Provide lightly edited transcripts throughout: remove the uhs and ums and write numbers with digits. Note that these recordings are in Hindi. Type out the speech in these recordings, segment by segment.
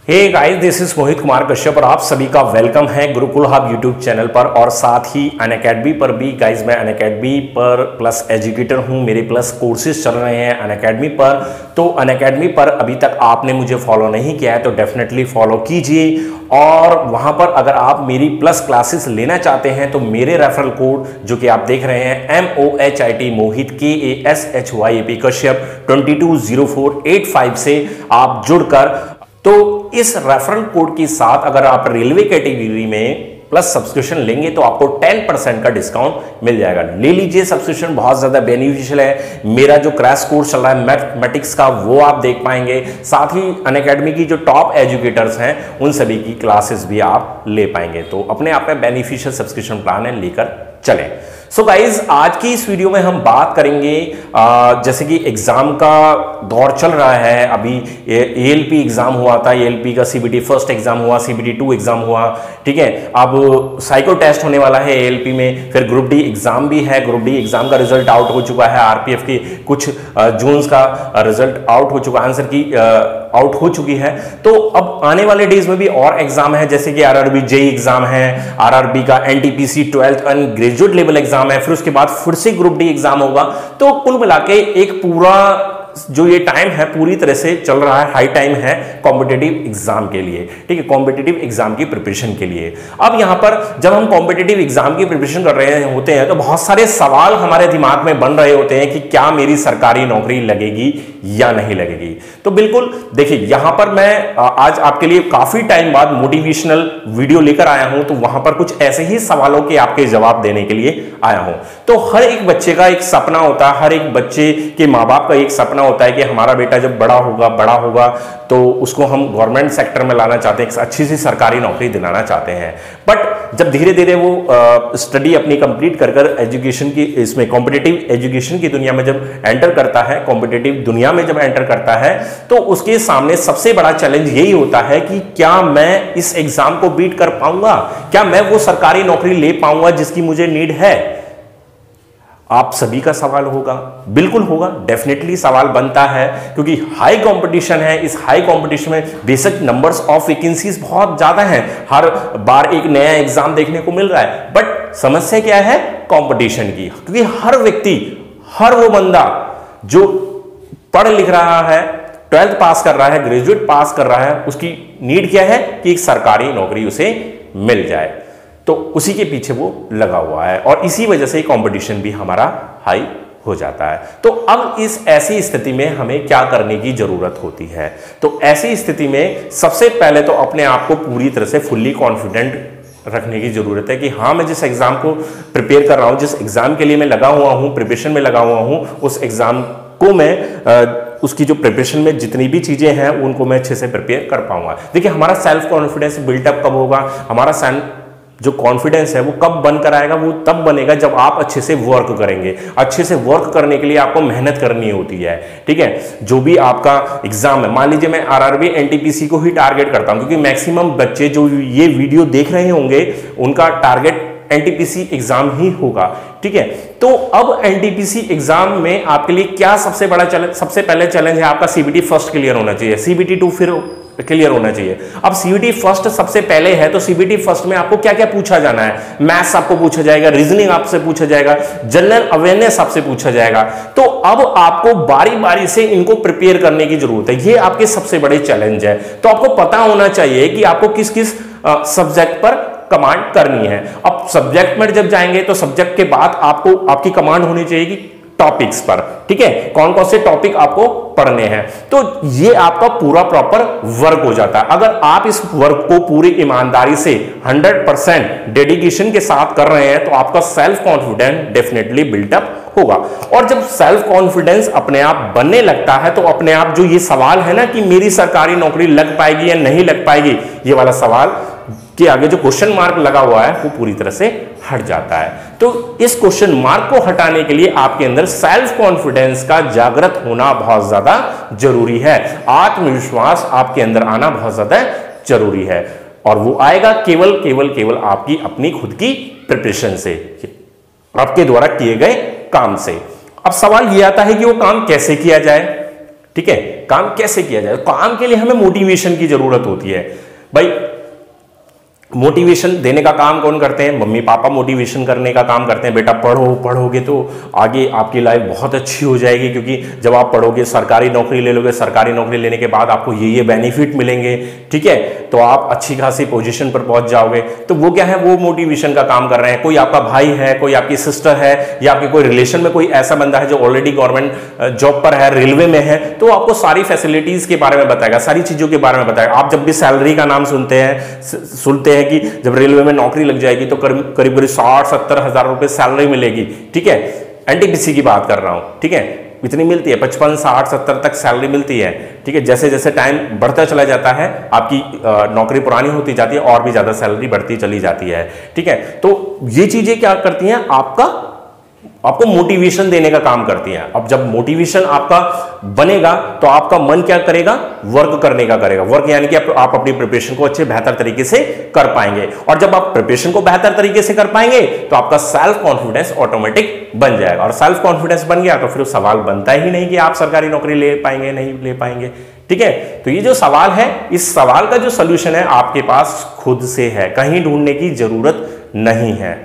Hey guys, this is Mohit Kumar Kashyap और आप सभी का वेलकम है गुरुकुल हब यूट्यूब चैनल पर और साथ ही अनअकैडमी पर भी। गाइस, मैं अनअकैडमी पर प्लस एजुकेटर हूं, मेरे प्लस कोर्सेज चल रहे हैं अनअकैडमी पर। तो अनअकैडमी पर अभी तक आपने मुझे फॉलो नहीं किया है तो डेफिनेटली फॉलो कीजिए। और वहां पर अगर आप मेरी प्लस क्लासेस लेना चाहते हैं तो मेरे रेफरल कोड जो कि आप देख रहे हैं MOHIT मोहित KASHYAP कश्यप 220485 से आप जुड़कर तो इस रेफरल कोड के साथ अगर आप रेलवे कैटेगरी में प्लस सब्सक्रिप्शन लेंगे तो आपको 10% का डिस्काउंट मिल जाएगा। ले लीजिए, सब्सक्रिप्शन बहुत ज्यादा बेनिफिशियल है। मेरा जो क्रैश कोर्स चल रहा है मैथमेटिक्स का वो आप देख पाएंगे। साथ ही अनअकैडमी की जो टॉप एजुकेटर्स हैं उन सभी की क्लासेस भी आप ले पाएंगे। तो अपने आप में बेनिफिशियल सब्सक्रिप्शन प्लान है, लेकर चलें। सो गाइज, आज की इस वीडियो में हम बात करेंगे जैसे कि एग्जाम का दौर चल रहा है। अभी ALP एग्जाम हुआ था, ALP का CBT फर्स्ट एग्जाम हुआ, CBT 2 एग्जाम हुआ, ठीक है। अब साइको टेस्ट होने वाला है ALP में, फिर ग्रुप डी एग्जाम भी है। ग्रुप डी एग्जाम का रिजल्ट आउट हो चुका है। RPF की कुछ जून्स का रिजल्ट आउट हो चुका, आंसर की आउट हो चुकी है। तो अब आने वाले डेज में भी और एग्जाम है, जैसे कि RRB JEE एग्जाम है, RRB का NTPC 12th and graduate level exam है, फिर उसके बाद फिर से ग्रुप डी एग्जाम होगा। तो कुल मिला के एक पूरा जो ये टाइम है पूरी तरह से चल रहा है, हाई टाइम है कॉम्पिटिटिव एग्जाम के लिए, ठीक है, कॉम्पिटिटिव एग्जाम की प्रिपरेशन के लिए। अब यहां पर जब हम कॉम्पिटिटिव एग्जाम की प्रिपरेशन कर रहे होते हैं तो बहुत सारे सवाल हमारे दिमाग में बन रहे होते हैं कि क्या मेरी सरकारी नौकरी लगेगी या नहीं लगेगी। तो बिल्कुल देखिए, यहां पर मैं आज आपके लिए काफी टाइम बाद मोटिवेशनल वीडियो लेकर आया हूं। तो वहां पर कुछ ऐसे ही सवालों के आपके जवाब देने के लिए आया हूं। तो हर एक बच्चे का एक सपना होता है, हर एक बच्चे के माँ बाप का एक सपना होता है कि हमारा बेटा जब बड़ा होगा तो उसको हम गवर्नमेंट सेक्टर में लाना चाहते हैं, एक अच्छी सी सरकारी नौकरी दिलाना चाहते हैं। बट जब धीरे धीरे वो स्टडी अपनी कंप्लीट कर एजुकेशन की, इसमें कॉम्पिटिटिव एजुकेशन की दुनिया में जब एंटर करता है, कॉम्पिटिटिव दुनिया में जब एंटर करता है तो उसके सामने सबसे बड़ा चैलेंज यही होता है कि क्या मैं इस एग्जाम को बीट कर पाऊंगा, क्या मैं वो सरकारी नौकरी ले पाऊंगा जिसकी मुझे नीड है। आप सभी का सवाल होगा, बिल्कुल होगा, डेफिनेटली सवाल बनता है, क्योंकि हाई कंपटीशन है। इस हाई कंपटीशन में बेशक नंबर्स ऑफ वैकेंसीज बहुत ज्यादा हैं, हर बार एक नया एग्जाम देखने को मिल रहा है, बट समस्या क्या है कंपटीशन की। क्योंकि हर व्यक्ति, हर वो बंदा जो पढ़ लिख रहा है, 12th पास कर रहा है, ग्रेजुएट पास कर रहा है, उसकी नीड क्या है कि एक सरकारी नौकरी उसे मिल जाए। तो उसी के पीछे वो लगा हुआ है और इसी वजह से कंपटीशन भी हमारा हाई हो जाता है। तो अब इस ऐसी स्थिति में हमें क्या करने की जरूरत होती है? तो ऐसी स्थिति में सबसे पहले तो अपने आप को पूरी तरह से फुल्ली कॉन्फिडेंट रखने की जरूरत है कि हाँ, मैं जिस एग्जाम को प्रिपेयर कर रहा हूं, जिस एग्जाम के लिए मैं लगा हुआ हूं, प्रिपरेशन में लगा हुआ हूं, उस एग्जाम को मैं उसकी जो प्रिपरेशन में जितनी भी चीजें हैं उनको मैं अच्छे से प्रिपेयर कर पाऊंगा। देखिए, हमारा सेल्फ कॉन्फिडेंस बिल्टअप कब होगा, हमारा जो कॉन्फिडेंस है वो कब बनकर आएगा, वो तब बनेगा जब आप अच्छे से वर्क करेंगे। अच्छे से वर्क करने के लिए आपको मेहनत करनी होती है, ठीक है। जो भी आपका एग्जाम है, मान लीजिए मैं RRB NTPC को ही टारगेट करता हूं, क्योंकि मैक्सिमम बच्चे जो ये वीडियो देख रहे होंगे उनका टारगेट NTPC एग्जाम ही होगा, ठीक है। तो अब NTPC एग्जाम में आपके लिए क्या सबसे बड़ा चैलेंज, सबसे पहले चैलेंज है आपका CBT फर्स्ट क्लियर होना चाहिए, CBT 2 फिर क्लियर होना चाहिए। अब CBT फर्स्ट सबसे पहले है तो CBT फर्स्ट में आपको क्या क्या पूछा जाना है? मैथ्स आपको पूछा जाएगा, रीजनिंग आपसे पूछा जाएगा, जनरल अवेयरनेस आपसे पूछा जाएगा। तो अब आपको बारी बारी से इनको प्रिपेयर करने की जरूरत है, ये आपके सबसे बड़े चैलेंज है। तो आपको पता होना चाहिए कि आपको किस किस सब्जेक्ट पर कमांड करनी है। अब सब्जेक्ट में जब जाएंगे तो सब्जेक्ट के बाद आपको आपकी कमांड होनी चाहिए कि टॉपिक्स पर, ठीक है, कौन कौन से टॉपिक आपको पढ़ने हैं। तो ये आपका पूरा प्रॉपर वर्क हो जाता है। अगर आप इस वर्क को पूरी ईमानदारी से 100% डेडिकेशन के साथ कर रहे हैं तो आपका सेल्फ कॉन्फिडेंस डेफिनेटली बिल्टअप होगा। और जब सेल्फ कॉन्फिडेंस अपने आप बनने लगता है तो अपने आप जो ये सवाल है ना कि मेरी सरकारी नौकरी लग पाएगी या नहीं लग पाएगी, ये वाला सवाल के आगे जो क्वेश्चन मार्क लगा हुआ है वो पूरी तरह से हट जाता है। तो इस क्वेश्चन मार्क को हटाने के लिए आपके अंदर सेल्फ कॉन्फिडेंस का जागृत होना बहुत ज्यादा जरूरी है। आत्मविश्वास आपके अंदर आना बहुत ज्यादा जरूरी है और वो आएगा केवल आपकी अपनी खुद की प्रिपरेशन से, आपके द्वारा किए गए काम से। अब सवाल ये आता है कि वो काम कैसे किया जाए, ठीक है, काम कैसे किया जाए? काम के लिए हमें मोटिवेशन की जरूरत होती है भाई। मोटिवेशन देने का काम कौन करते हैं? मम्मी पापा मोटिवेशन करने का काम करते हैं, बेटा पढ़ो, पढ़ोगे तो आगे आपकी लाइफ बहुत अच्छी हो जाएगी, क्योंकि जब आप पढ़ोगे सरकारी नौकरी ले लोगे, सरकारी नौकरी लेने के बाद आपको ये बेनिफिट मिलेंगे, ठीक है, तो आप अच्छी खासी पोजीशन पर पहुंच जाओगे। तो वो क्या है, वो मोटिवेशन का काम कर रहे हैं। कोई आपका भाई है, कोई आपकी सिस्टर है, या आपके कोई रिलेशन में कोई ऐसा बंदा है जो ऑलरेडी गवर्नमेंट जॉब पर है, रेलवे में है, तो आपको सारी फैसिलिटीज के बारे में बताएगा, सारी चीजों के बारे में बताएगा। आप जब भी सैलरी का नाम सुनते हैं कि जब रेलवे में नौकरी लग जाएगी तो करीब करीब 60-70 हजार रुपए सैलरी मिलेगी, ठीक है, एनटीपीसी की बात कर रहा हूं, ठीक है, इतनी मिलती है, 55, 60, 70 तक सैलरी मिलती है, ठीक है। जैसे जैसे टाइम बढ़ता चला जाता है, आपकी नौकरी पुरानी होती जाती है और भी ज्यादा सैलरी बढ़ती चली जाती है, ठीक है। तो ये चीजें क्या करती हैं, आपको मोटिवेशन देने का काम करती हैं। अब जब मोटिवेशन आपका बनेगा तो आपका मन क्या करेगा, वर्क करने का करेगा। वर्क यानी कि आप अपनी प्रिपरेशन को अच्छे बेहतर तरीके से कर पाएंगे, और जब आप प्रिपरेशन को बेहतर तरीके से कर पाएंगे तो आपका सेल्फ कॉन्फिडेंस ऑटोमेटिक बन जाएगा। और सेल्फ कॉन्फिडेंस बन गया तो फिर सवाल बनता ही नहीं कि आप सरकारी नौकरी ले पाएंगे नहीं ले पाएंगे, ठीक है। तो ये जो सवाल है, इस सवाल का जो सोल्यूशन है आपके पास खुद से है, कहीं ढूंढने की जरूरत नहीं है।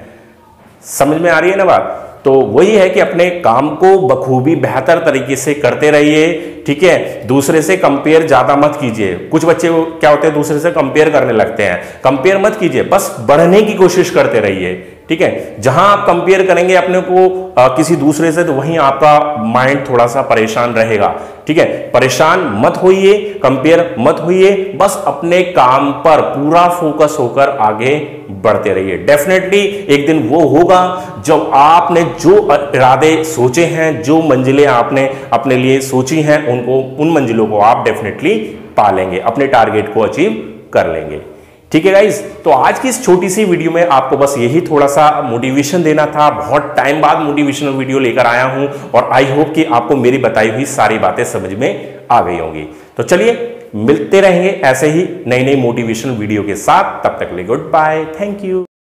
समझ में आ रही है ना बात? तो वही है कि अपने काम को बखूबी बेहतर तरीके से करते रहिए, ठीक है। दूसरे से कंपेयर ज्यादा मत कीजिए। कुछ बच्चे क्या होते हैं, दूसरे से कंपेयर करने लगते हैं। कंपेयर मत कीजिए, बस बढ़ने की कोशिश करते रहिए, ठीक है। जहां आप कंपेयर करेंगे अपने को किसी दूसरे से, तो वहीं आपका माइंड थोड़ा सा परेशान रहेगा, ठीक है। परेशान मत होइए, कंपेयर मत होइए, बस अपने काम पर पूरा फोकस होकर आगे बढ़ते रहिए। डेफिनेटली एक दिन वो होगा जब आपने जो इरादे सोचे हैं, जो मंजिलें आपने अपने लिए सोची हैं, उन मंजिलों को आप डेफिनेटली पा लेंगे, अपने टारगेट को अचीव कर लेंगे, ठीक है गाइज। तो आज की इस छोटी सी वीडियो में आपको बस यही थोड़ा सा मोटिवेशन देना था। बहुत टाइम बाद मोटिवेशनल वीडियो लेकर आया हूं, और आई होप कि आपको मेरी बताई हुई सारी बातें समझ में आ गई होंगी। तो चलिए मिलते रहेंगे ऐसे ही नई नई मोटिवेशनल वीडियो के साथ। तब तक के लिए गुड बाय, थैंक यू।